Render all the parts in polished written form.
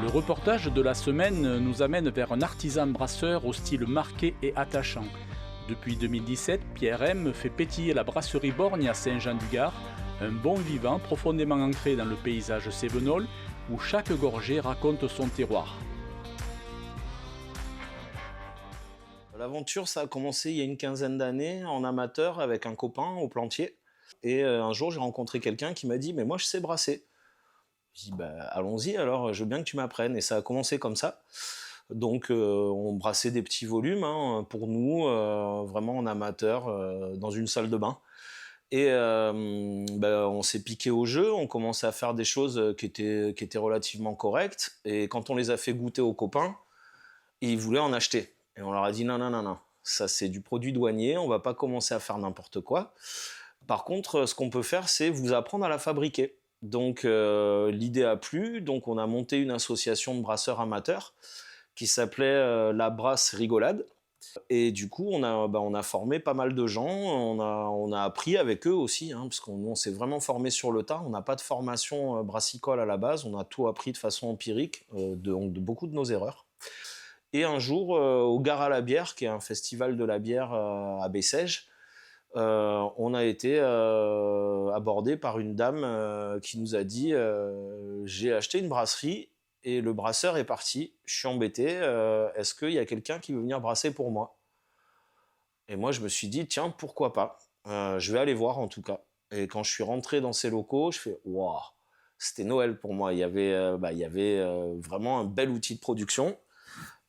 reportage de la semaine nous amène vers un artisan brasseur au style marqué et attachant. Depuis 2017, Pierre M fait pétiller la brasserie Borgne à Saint-Jean-du-Gard, un bon vivant profondément ancré dans le paysage cévenol où chaque gorgée raconte son terroir. L'aventure, ça a commencé il y a une quinzaine d'années en amateur avec un copain au Plantier. Et un jour, j'ai rencontré quelqu'un qui m'a dit « mais moi, je sais brasser ». J'ai dit bah, « allons-y, alors je veux bien que tu m'apprennes ». Et ça a commencé comme ça. Donc on brassait des petits volumes pour nous, vraiment en amateur, dans une salle de bain. Et on s'est piqué au jeu, on commençait à faire des choses qui étaient relativement correctes. Et quand on les a fait goûter aux copains, ils voulaient en acheter. Et on leur a dit non, non, non, non, ça c'est du produit douanier, on va pas commencer à faire n'importe quoi. Par contre, ce qu'on peut faire, c'est vous apprendre à la fabriquer. Donc l'idée a plu, donc on a monté une association de brasseurs amateurs qui s'appelait La Brasse Rigolade. Et du coup, on a formé pas mal de gens, on a appris avec eux aussi, parce qu'on s'est vraiment formé sur le tas. On n'a pas de formation brassicole à la base, on a tout appris de façon empirique, de beaucoup de nos erreurs. Et un jour, au Gare à la bière, qui est un festival de la bière à Bessèges, on a été abordé par une dame qui nous a dit j'ai acheté une brasserie et le brasseur est parti, je suis embêté, est-ce qu'il y a quelqu'un qui veut venir brasser pour moi? Et moi, je me suis dit, tiens, pourquoi pas? Je vais aller voir en tout cas. Et quand je suis rentré dans ces locaux, je fais waouh, c'était Noël pour moi. Il y avait vraiment un bel outil de production.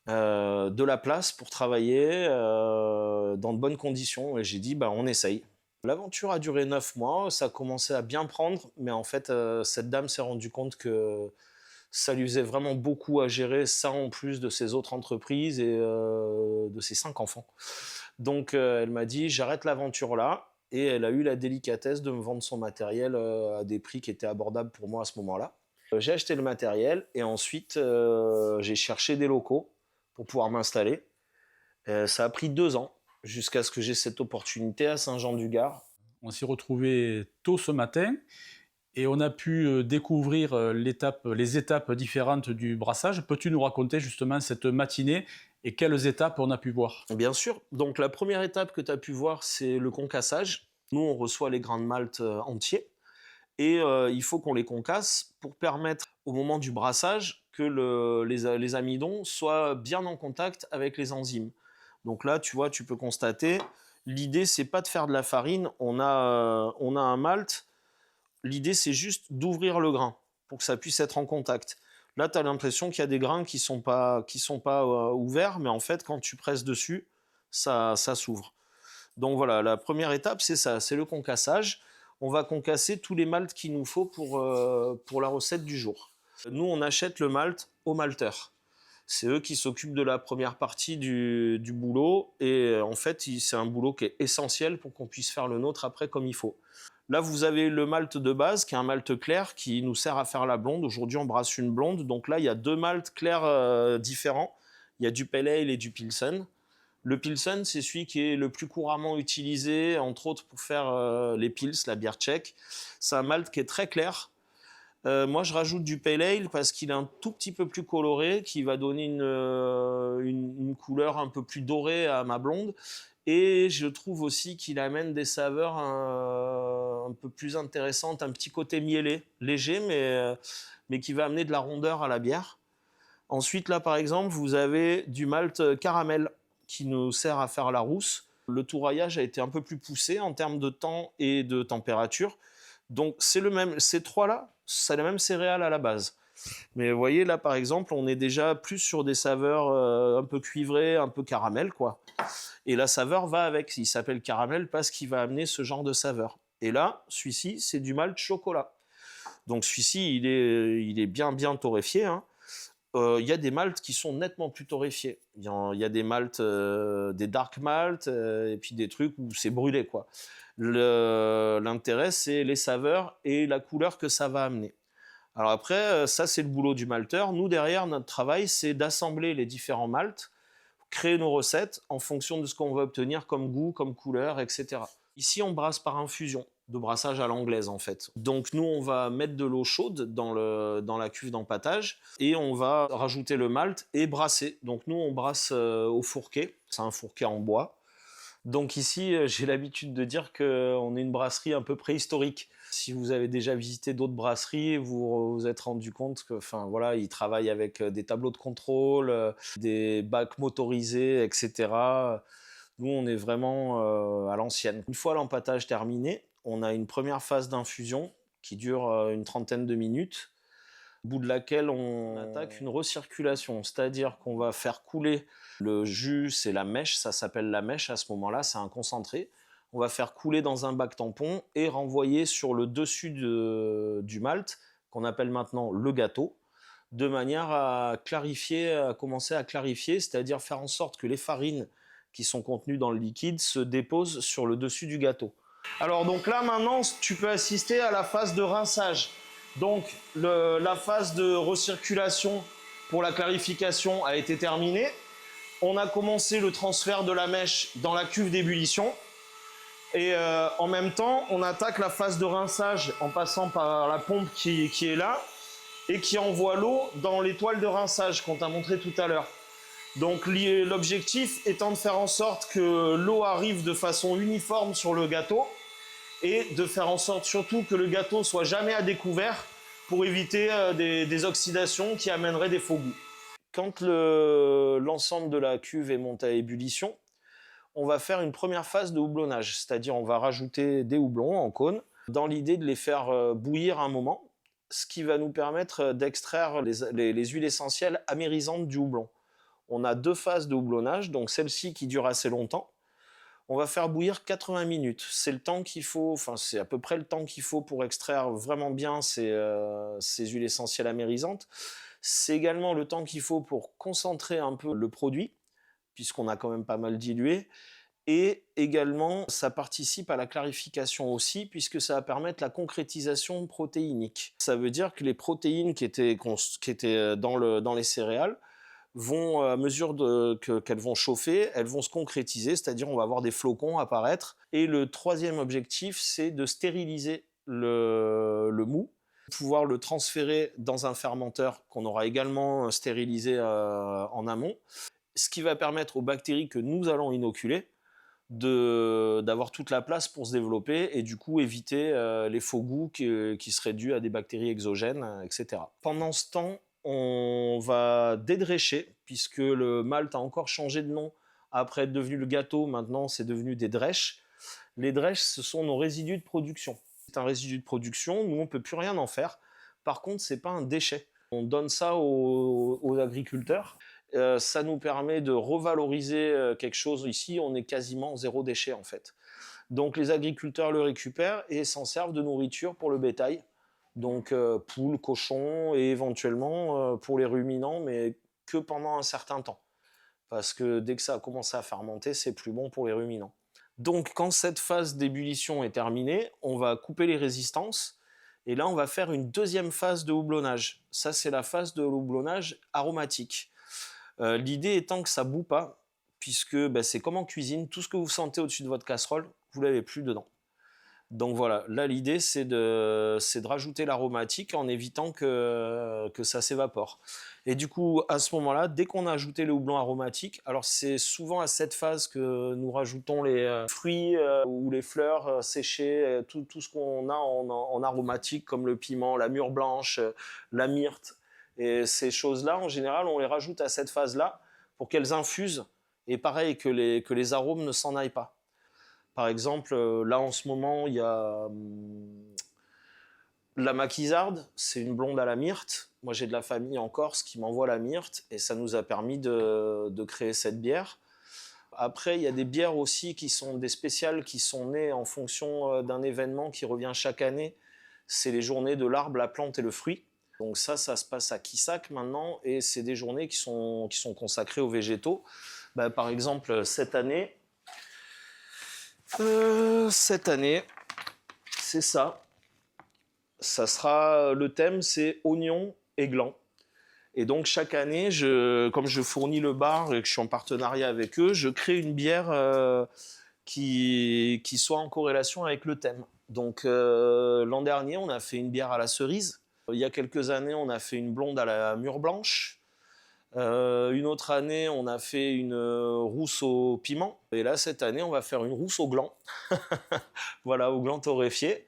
De la place pour travailler dans de bonnes conditions et j'ai dit on essaye. L'aventure a duré 9 mois, ça a commencé à bien prendre, mais en fait cette dame s'est rendue compte que ça lui faisait vraiment beaucoup à gérer ça en plus de ses autres entreprises et de ses 5 enfants. Donc elle m'a dit j'arrête l'aventure là et elle a eu la délicatesse de me vendre son matériel à des prix qui étaient abordables pour moi à ce moment-là. J'ai acheté le matériel et ensuite j'ai cherché des locaux pour pouvoir m'installer. Ça a pris 2 ans jusqu'à ce que j'ai cette opportunité à Saint-Jean-du-Gard. On s'est retrouvés tôt ce matin et on a pu découvrir les étapes différentes du brassage. Peux-tu nous raconter justement cette matinée et quelles étapes on a pu voir? Bien sûr. Donc la première étape que tu as pu voir, c'est le concassage. Nous, on reçoit les grains de malt entiers et il faut qu'on les concasse pour permettre au moment du brassage que les amidons soient bien en contact avec les enzymes. Donc là, tu vois, tu peux constater, l'idée, c'est pas de faire de la farine, on a un malt, l'idée, c'est juste d'ouvrir le grain pour que ça puisse être en contact. Là, tu as l'impression qu'il y a des grains qui sont pas ouverts, mais en fait, quand tu presses dessus, ça s'ouvre. Donc voilà, la première étape, c'est ça, c'est le concassage. On va concasser tous les maltes qu'il nous faut pour la recette du jour. Nous, on achète le malt au malteur. C'est eux qui s'occupent de la première partie du boulot. Et en fait, c'est un boulot qui est essentiel pour qu'on puisse faire le nôtre après comme il faut. Là, vous avez le malt de base, qui est un malt clair, qui nous sert à faire la blonde. Aujourd'hui, on brasse une blonde. Donc là, il y a 2 malts clairs différents. Il y a du Pale Ale et du Pilsen. Le Pilsen, c'est celui qui est le plus couramment utilisé, entre autres pour faire les Pils, la bière tchèque. C'est un malt qui est très clair. Moi, je rajoute du Pale Ale parce qu'il est un tout petit peu plus coloré, qui va donner une couleur un peu plus dorée à ma blonde. Et je trouve aussi qu'il amène des saveurs un peu plus intéressantes, un petit côté mielé, léger, mais qui va amener de la rondeur à la bière. Ensuite, là, par exemple, vous avez du malt caramel qui nous sert à faire la rousse. Le touraillage a été un peu plus poussé en termes de temps et de température. Donc, c'est le même. Ces trois-là, c'est la même céréale à la base. Mais vous voyez, là, par exemple, on est déjà plus sur des saveurs un peu cuivrées, un peu caramel, quoi. Et la saveur va avec. Il s'appelle caramel parce qu'il va amener ce genre de saveur. Et là, celui-ci, c'est du malt chocolat. Donc, celui-ci, il est bien torréfié, il y a des malts qui sont nettement plus torréfiés. Il y a des malts, des dark malts, et puis des trucs où c'est brûlé, quoi. L'intérêt, c'est les saveurs et la couleur que ça va amener. Alors après, ça, c'est le boulot du malteur. Nous, derrière, notre travail, c'est d'assembler les différents malts, créer nos recettes en fonction de ce qu'on veut obtenir comme goût, comme couleur, etc. Ici, on brasse par infusion. de brassage à l'anglaise en fait. Donc nous on va mettre de l'eau chaude dans la cuve d'empâtage et on va rajouter le malt et brasser. Donc nous on brasse au fourquet, c'est un fourquet en bois. Donc ici j'ai l'habitude de dire qu'on est une brasserie un peu préhistorique. Si vous avez déjà visité d'autres brasseries, vous vous êtes rendu compte que, enfin voilà, ils travaillent avec des tableaux de contrôle, des bacs motorisés, etc. Nous, on est vraiment à l'ancienne. Une fois l'empâtage terminé, on a une première phase d'infusion qui dure une trentaine de minutes, au bout de laquelle on attaque une recirculation, c'est-à-dire qu'on va faire couler le jus, c'est la mèche, ça s'appelle la mèche à ce moment-là, c'est un concentré. On va faire couler dans un bac tampon et renvoyer sur le dessus du malt, qu'on appelle maintenant le gâteau, de manière à clarifier, à commencer à clarifier, c'est-à-dire faire en sorte que les farines qui sont contenues dans le liquide se déposent sur le dessus du gâteau. Alors donc là maintenant tu peux assister à la phase de rinçage. Donc la phase de recirculation pour la clarification a été terminée. On a commencé le transfert de la mèche dans la cuve d'ébullition. Et en même temps, on attaque la phase de rinçage en passant par la pompe qui est là et qui envoie l'eau dans l'étoile de rinçage qu'on t'a montré tout à l'heure. Donc l'objectif étant de faire en sorte que l'eau arrive de façon uniforme sur le gâteau et de faire en sorte surtout que le gâteau soit jamais à découvert pour éviter des oxydations qui amèneraient des faux goûts. Quand l'ensemble de la cuve est monté à ébullition, on va faire une première phase de houblonnage, c'est-à-dire on va rajouter des houblons en cône dans l'idée de les faire bouillir un moment, ce qui va nous permettre d'extraire les huiles essentielles amérisantes du houblon. On a 2 phases de houblonnage, donc celle-ci qui dure assez longtemps. On va faire bouillir 80 minutes. C'est le temps qu'il faut, enfin c'est à peu près le temps qu'il faut pour extraire vraiment bien ces huiles essentielles amérisantes. C'est également le temps qu'il faut pour concentrer un peu le produit, puisqu'on a quand même pas mal dilué. Et également, ça participe à la clarification aussi, puisque ça va permettre la concrétisation protéinique. Ça veut dire que les protéines qui étaient dans les céréales vont, à mesure qu'elles vont chauffer, elles vont se concrétiser, c'est-à-dire on va avoir des flocons apparaître. Et le troisième objectif, c'est de stériliser le mou, pouvoir le transférer dans un fermenteur qu'on aura également stérilisé en amont, ce qui va permettre aux bactéries que nous allons inoculer d'avoir toute la place pour se développer et du coup éviter les faux goûts qui seraient dus à des bactéries exogènes, etc. Pendant ce temps, on va dédrécher, puisque le malt a encore changé de nom après être devenu le gâteau, maintenant c'est devenu des drèches. Les drèches, ce sont nos résidus de production. C'est un résidu de production, nous on ne peut plus rien en faire. Par contre, ce n'est pas un déchet. On donne ça aux agriculteurs. Ça nous permet de revaloriser quelque chose. Ici, on est quasiment 0 déchet en fait. Donc les agriculteurs le récupèrent et s'en servent de nourriture pour le bétail. Donc poules, cochons et éventuellement pour les ruminants, mais que pendant un certain temps. Parce que dès que ça a commencé à fermenter, c'est plus bon pour les ruminants. Donc quand cette phase d'ébullition est terminée, on va couper les résistances et là on va faire une deuxième phase de houblonnage. Ça c'est la phase de houblonnage aromatique. L'idée étant que ça bout pas, puisque c'est comme en cuisine, tout ce que vous sentez au-dessus de votre casserole, vous l'avez plus dedans. Donc voilà, là l'idée c'est de rajouter l'aromatique en évitant que ça s'évapore. Et du coup, à ce moment-là, dès qu'on a ajouté le houblon aromatique, alors c'est souvent à cette phase que nous rajoutons les fruits ou les fleurs séchées, tout ce qu'on a en aromatique comme le piment, la mûre blanche, la myrte. Et ces choses-là, en général, on les rajoute à cette phase-là pour qu'elles infusent et pareil, que les arômes ne s'en aillent pas. Par exemple, là en ce moment, il y a la maquisarde, c'est une blonde à la myrte. Moi, j'ai de la famille en Corse qui m'envoie la myrte et ça nous a permis de créer cette bière. Après, il y a des bières aussi qui sont des spéciales qui sont nées en fonction d'un événement qui revient chaque année. C'est les journées de l'arbre, la plante et le fruit. Donc ça se passe à Quissac maintenant et c'est des journées qui sont consacrées aux végétaux. Par exemple, cette année, c'est ça. Ça sera le thème, c'est oignon et gland. Et donc chaque année, comme je fournis le bar et que je suis en partenariat avec eux, je crée une bière qui soit en corrélation avec le thème. Donc l'an dernier, on a fait une bière à la cerise. Il y a quelques années, on a fait une blonde à la mûre blanche. Une autre année, on a fait une rousse au piment. Et là, cette année, on va faire une rousse au gland. Voilà, au gland torréfié.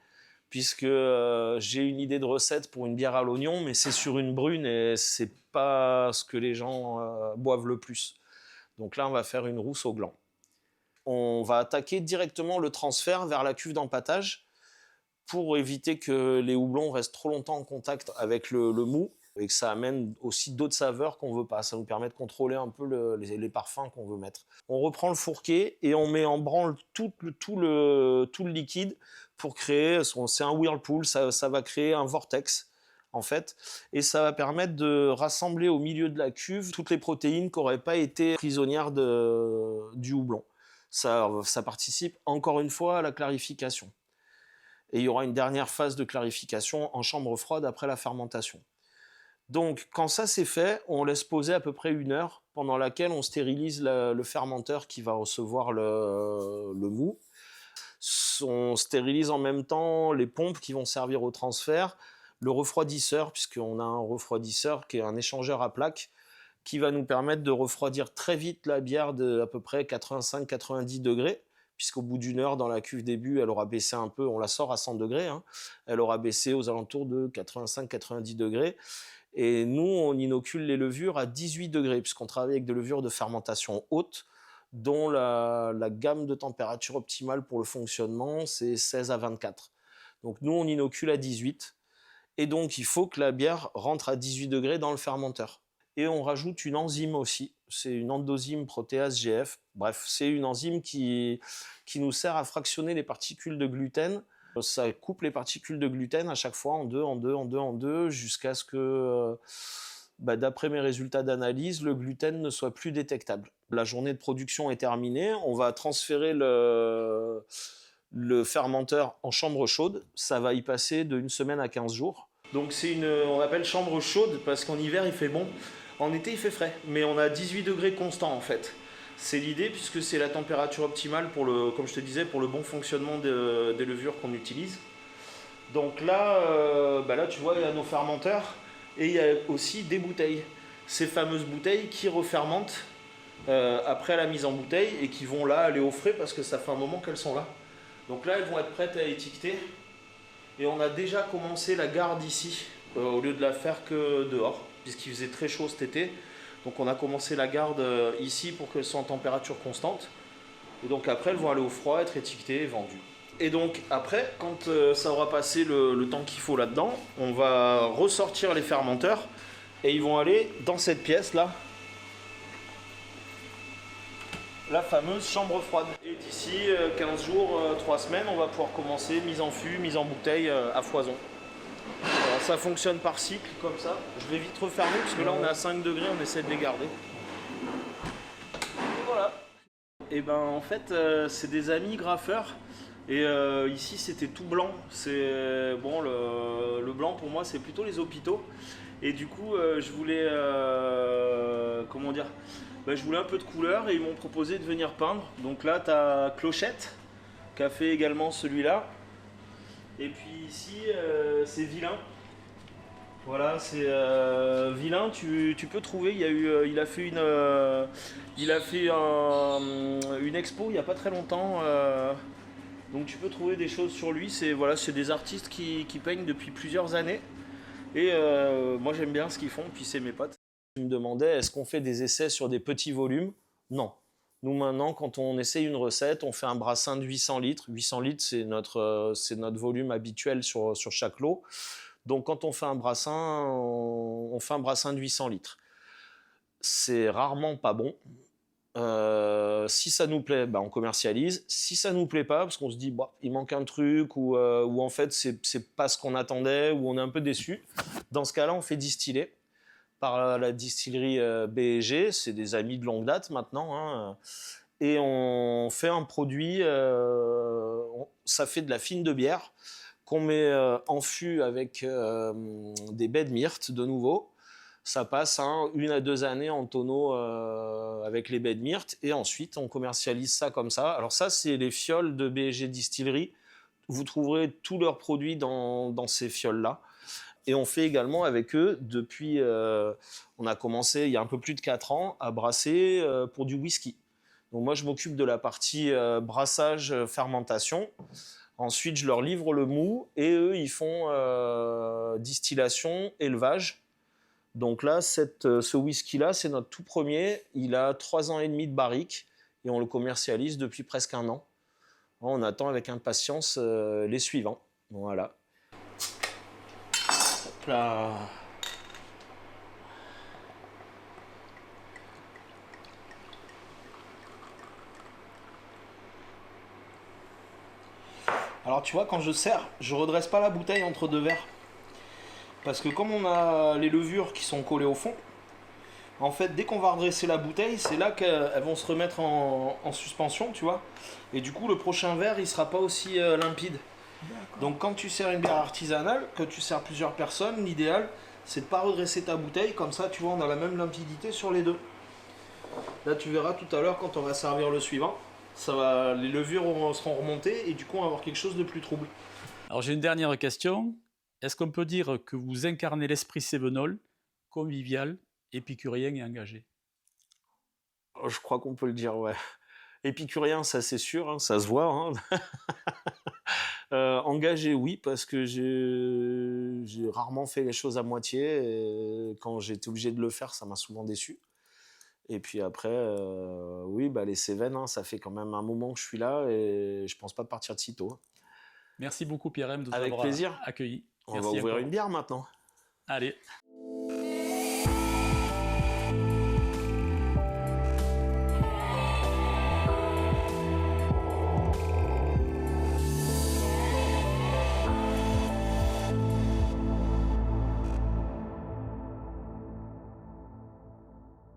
Puisque j'ai une idée de recette pour une bière à l'oignon, mais c'est sur une brune et c'est pas ce que les gens boivent le plus. Donc là, on va faire une rousse au gland. On va attaquer directement le transfert vers la cuve d'empâtage pour éviter que les houblons restent trop longtemps en contact avec le mou et que ça amène aussi d'autres saveurs qu'on veut pas. Ça nous permet de contrôler un peu les parfums qu'on veut mettre. On reprend le fourquet et on met en branle tout le liquide pour créer, c'est un whirlpool, ça va créer un vortex en fait, et ça va permettre de rassembler au milieu de la cuve toutes les protéines qui n'auraient pas été prisonnières du houblon. Ça participe encore une fois à la clarification. Et il y aura une dernière phase de clarification en chambre froide après la fermentation. Donc, quand ça c'est fait, on laisse poser à peu près 1 heure, pendant laquelle on stérilise le fermenteur qui va recevoir le mou. On stérilise en même temps les pompes qui vont servir au transfert, le refroidisseur, puisqu'on a un refroidisseur qui est un échangeur à plaques, qui va nous permettre de refroidir très vite la bière de à peu près 85-90 degrés, puisqu'au bout d'1 heure dans la cuve début, elle aura baissé un peu, on la sort à 100 degrés, hein, elle aura baissé aux alentours de 85-90 degrés. Et nous, on inocule les levures à 18 degrés, puisqu'on travaille avec des levures de fermentation haute, dont la gamme de température optimale pour le fonctionnement, c'est 16 à 24. Donc nous, on inocule à 18. Et donc, il faut que la bière rentre à 18 degrés dans le fermenteur. Et on rajoute une enzyme aussi. C'est une endozyme protéase GF. Bref, c'est une enzyme qui nous sert à fractionner les particules de gluten. Ça coupe les particules de gluten à chaque fois en deux, jusqu'à ce que, d'après mes résultats d'analyse, le gluten ne soit plus détectable. La journée de production est terminée. On va transférer le fermenteur en chambre chaude. Ça va y passer de 1 semaine à 15 jours. Donc on appelle chambre chaude parce qu'en hiver il fait bon. En été, il fait frais, mais on a 18 degrés constants en fait. C'est l'idée puisque c'est la température optimale comme je te disais, pour le bon fonctionnement des levures qu'on utilise. Donc là, là tu vois, il y a nos fermenteurs et il y a aussi des bouteilles. Ces fameuses bouteilles qui refermentent après la mise en bouteille et qui vont là aller au frais parce que ça fait un moment qu'elles sont là. Donc là, elles vont être prêtes à étiqueter. Et on a déjà commencé la garde ici, au lieu de la faire que dehors, puisqu'il faisait très chaud cet été. Donc on a commencé la garde ici pour qu'elles soient en température constante. Et donc après, elles vont aller au froid, être étiquetées et vendues. Et donc après, quand ça aura passé le temps qu'il faut là-dedans, on va ressortir les fermenteurs et ils vont aller dans cette pièce-là, la fameuse chambre froide. Et d'ici 15 jours, 3 semaines, on va pouvoir commencer mise en fût, mise en bouteille à foison. Alors, ça fonctionne par cycle comme ça. Je vais vite refermer parce que là on est à 5 degrés, on essaie de les garder. Et voilà. Et ben en fait c'est des amis graffeurs. Et ici c'était tout blanc. C'est bon, le blanc pour moi c'est plutôt les hôpitaux. Et du coup je voulais comment dire, je voulais un peu de couleur et ils m'ont proposé de venir peindre. Donc là tu as Clochette qui a fait également celui-là. Et puis ici c'est Vilain. Voilà, c'est Vilain, tu peux trouver, il a fait une expo il n'y a pas très longtemps, donc tu peux trouver des choses sur lui. C'est des artistes qui peignent depuis plusieurs années et moi j'aime bien ce qu'ils font, puis c'est mes potes. Ils me demandaient, est-ce qu'on fait des essais sur des petits volumes? Non. Nous maintenant, quand on essaye une recette, on fait un brassin de 800 litres. 800 litres, c'est notre volume habituel sur chaque lot. Donc quand on fait un brassin, on fait un brassin de 800 litres. C'est rarement pas bon. Si ça nous plaît, on commercialise. Si ça nous plaît pas, parce qu'on se dit il manque un truc ou en fait c'est pas ce qu'on attendait ou on est un peu déçu, dans ce cas-là on fait distiller par la distillerie B&G. C'est des amis de longue date maintenant, hein. Et on fait un produit, ça fait de la fine de bière qu'on met en fût avec des baies de myrte de nouveau. Ça passe 1 à 2 années en tonneau avec les baies de myrte et ensuite on commercialise ça comme ça. Alors ça c'est les fioles de B&G Distillerie vous trouverez tous leurs produits dans ces fioles-là. Et on fait également avec eux, depuis, on a commencé il y a un peu plus de 4 ans, à brasser pour du whisky. Donc moi, je m'occupe de la partie brassage, fermentation. Ensuite, je leur livre le mou et eux, ils font distillation, élevage. Donc là, ce whisky-là, c'est notre tout premier. Il a 3 ans et demi de barrique et on le commercialise depuis presque 1 an. On attend avec impatience les suivants. Voilà. Hop là. Alors tu vois, quand je sers, je redresse pas la bouteille entre 2 verres. Parce que comme on a les levures qui sont collées au fond, en fait, dès qu'on va redresser la bouteille, c'est là qu'elles vont se remettre en suspension, tu vois. Et du coup, le prochain verre, il sera pas aussi limpide. Donc quand tu sers une bière artisanale, que tu sers plusieurs personnes, l'idéal, c'est de pas redresser ta bouteille. Comme ça, tu vois, on a la même limpidité sur les deux. Là, tu verras tout à l'heure, quand on va servir le suivant, les levures seront remontées et du coup, on va avoir quelque chose de plus trouble. Alors j'ai une dernière question. Est-ce qu'on peut dire que vous incarnez l'esprit cévenol, convivial, épicurien et engagé? Je crois qu'on peut le dire, ouais. Épicurien, ça c'est sûr, hein, ça se voit. Hein. Engagé, oui, parce que j'ai rarement fait les choses à moitié. Et quand j'ai été obligé de le faire, ça m'a souvent déçu. Et puis après, oui, bah, les Cévennes, hein, ça fait quand même un moment que je suis là et je pense pas partir de sitôt. Merci beaucoup Pierre-M de nous Avec avoir plaisir. accueillis. On Merci va ouvrir encore. une bière maintenant. Allez.